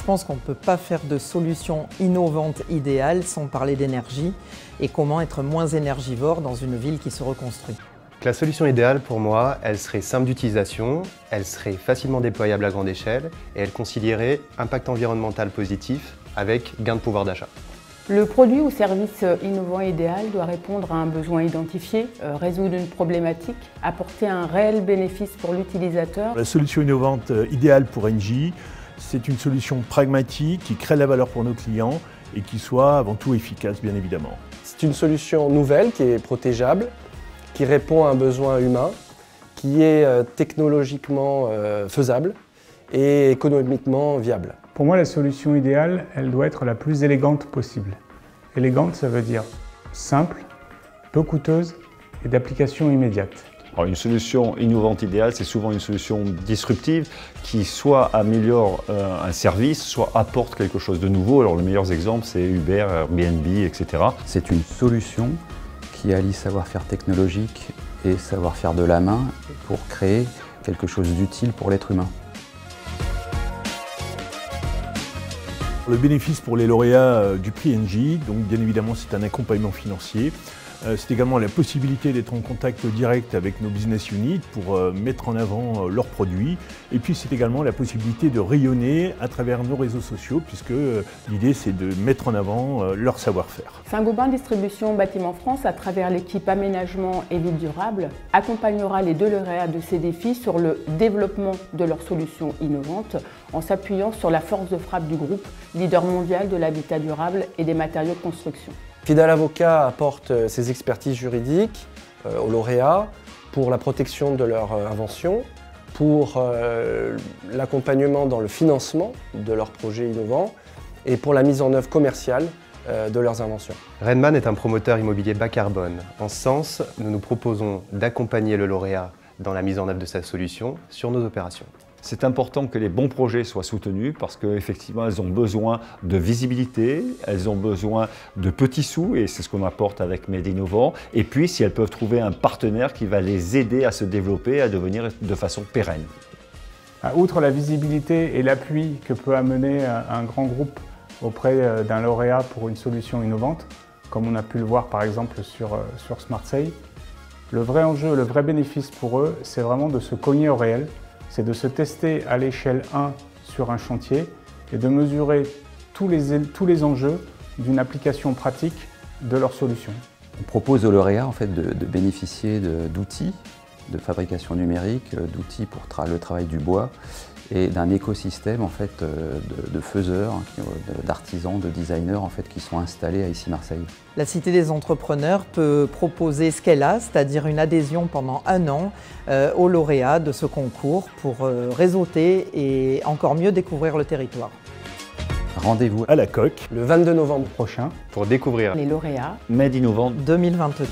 je pense qu'on ne peut pas faire de solution innovante idéale sans parler d'énergie et comment être moins énergivore dans une ville qui se reconstruit. La solution idéale pour moi, elle serait simple d'utilisation, elle serait facilement déployable à grande échelle et elle concilierait impact environnemental positif avec gain de pouvoir d'achat. Le produit ou service innovant idéal doit répondre à un besoin identifié, résoudre une problématique, apporter un réel bénéfice pour l'utilisateur. La solution innovante idéale pour Engie, c'est une solution pragmatique qui crée de la valeur pour nos clients et qui soit avant tout efficace, bien évidemment. C'est une solution nouvelle qui est protégeable, qui répond à un besoin humain, qui est technologiquement faisable et économiquement viable. Pour moi, la solution idéale, elle doit être la plus élégante possible. Élégante, ça veut dire simple, peu coûteuse et d'application immédiate. Alors une solution innovante idéale, c'est souvent une solution disruptive qui soit améliore un service, soit apporte quelque chose de nouveau. Alors les meilleurs exemples, c'est Uber, Airbnb, etc. C'est une solution qui allie savoir-faire technologique et savoir-faire de la main pour créer quelque chose d'utile pour l'être humain. Le bénéfice pour les lauréats du prix Engie, donc bien évidemment c'est un accompagnement financier. C'est également la possibilité d'être en contact direct avec nos business units pour mettre en avant leurs produits. Et puis c'est également la possibilité de rayonner à travers nos réseaux sociaux puisque l'idée c'est de mettre en avant leur savoir-faire. Saint-Gobain Distribution Bâtiment France, à travers l'équipe aménagement et ville durable, accompagnera les deux lauréats de ces défis sur le développement de leurs solutions innovantes en s'appuyant sur la force de frappe du groupe, leader mondial de l'habitat durable et des matériaux de construction. Fidal Avocat apporte ses expertises juridiques aux lauréats pour la protection de leur invention, pour l'accompagnement dans le financement de leurs projets innovants et pour la mise en œuvre commerciale de leurs inventions. Redman est un promoteur immobilier bas carbone. En ce sens, nous nous proposons d'accompagner le lauréat dans la mise en œuvre de sa solution sur nos opérations. C'est important que les bons projets soient soutenus parce qu'effectivement, elles ont besoin de visibilité, elles ont besoin de petits sous et c'est ce qu'on apporte avec Made Innovant. Et puis, si elles peuvent trouver un partenaire qui va les aider à se développer, à devenir de façon pérenne. Outre la visibilité et l'appui que peut amener un grand groupe auprès d'un lauréat pour une solution innovante, comme on a pu le voir par exemple sur SmartSay, le vrai enjeu, le vrai bénéfice pour eux, c'est vraiment de se cogner au réel. C'est de se tester à l'échelle 1 sur un chantier et de mesurer tous les enjeux d'une application pratique de leur solution. On propose aux lauréats en fait, de bénéficier d'outils de fabrication numérique, d'outils pour le travail du bois et d'un écosystème en fait, de faiseurs, d'artisans, de designers en fait, qui sont installés à Issy-Marseille. La Cité des entrepreneurs peut proposer ce qu'elle a, c'est-à-dire une adhésion pendant 1 an aux lauréats de ce concours pour réseauter et encore mieux découvrir le territoire. Rendez-vous à la Coque le 22 novembre prochain pour découvrir les lauréats Made Innovant 2022.